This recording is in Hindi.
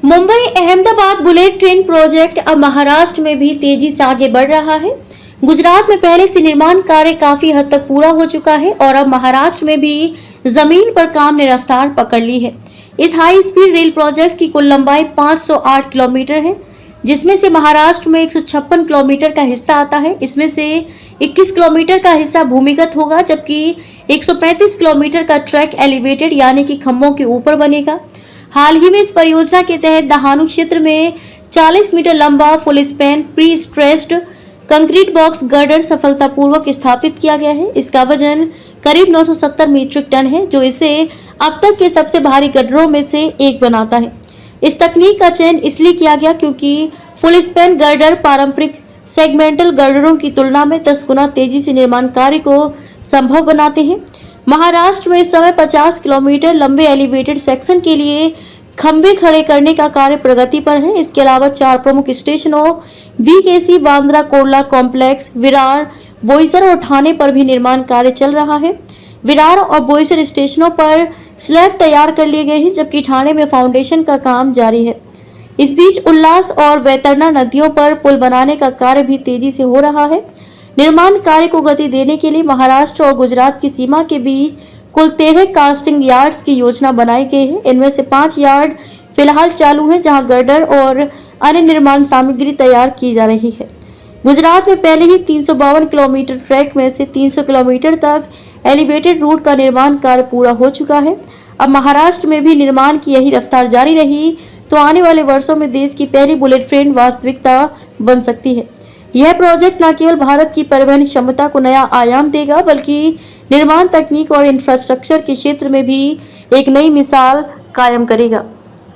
Mumbai Ahmedabad bullet train project अब महाराष्ट्र में भी तेजी से आगे बढ़ रहा है। गुजरात में पहले से निर्माण कार्य काफी हद तक पूरा हो चुका है और अब महाराष्ट्र में भी जमीन पर काम ने रफ्तार पकड़ ली है। इस हाई स्पीड रेल प्रोजेक्ट की कुल लंबाई 508 किलोमीटर है, जिसमें से महाराष्ट्र में 156 किलोमीटर का हिस्सा आता है। इसमें से 21 किलोमीटर का हिस्सा भूमिगत होगा, जबकि 135 किलोमीटर का ट्रैक एलिवेटेड यानी कि खंभों के ऊपर बनेगा। हाल ही में इस परियोजना के तहत दहानू क्षेत्र में 40 मीटर लंबा full span pre stressed concrete box girder सफलतापूर्वक स्थापित किया गया है। इसका वजन करीब 970 मीट्रिक टन है, जो इसे अब तक के सबसे भारी गर्डरों में से एक बनाता है। इस तकनीक का चयन इसलिए किया गया क्योंकि फुल स्पैन गर्डर पारंपरिक सेगमेंटल गर्डरों की तुलना में 10 गुना तेजी से निर्माण कार्य को संभव बनाते हैं। महाराष्ट्र में इस समय 50 किलोमीटर लंबे एलिवेटेड सेक्शन के लिए खंभे खड़े करने का कार्य प्रगति पर है। इसके अलावा 4 प्रमुख स्टेशनों बीकेसी, बांद्रा कुर्ला कॉम्प्लेक्स, विरार, बोईसर और ठाणे पर भी निर्माण कार्य चल रहा है। विरार और बोईसर स्टेशनों पर स्लैब तैयार कर लिए गए हैं, जबकि ठाणे में फाउंडेशन का काम जारी है। इस बीच उल्लास और वैतरणा नदियों पर पुल बनाने का कार्य भी तेजी से हो रहा है। निर्माण कार्य को गति देने के लिए महाराष्ट्र और गुजरात की सीमा के बीच कुल 13 कास्टिंग यार्ड्स की योजना बनाई गई है। इनमें से 5 यार्ड फिलहाल चालू हैं, जहां गर्डर और अन्य निर्माण सामग्री तैयार की जा रही है। गुजरात में पहले ही 352 किलोमीटर ट्रैक में से 300 किलोमीटर तक एलिवेटेड रूट का निर्माण कार्य पूरा हो चुका है। अब महाराष्ट्र में भी निर्माण की यही रफ्तार जारी रही तो आने वाले वर्षों में देश की पहली बुलेट ट्रेन वास्तविकता बन सकती है। यह प्रोजेक्ट न केवल भारत की परिवहन क्षमता को नया आयाम देगा, बल्कि निर्माण तकनीक और इंफ्रास्ट्रक्चर के क्षेत्र में भी एक नई मिसाल कायम करेगा।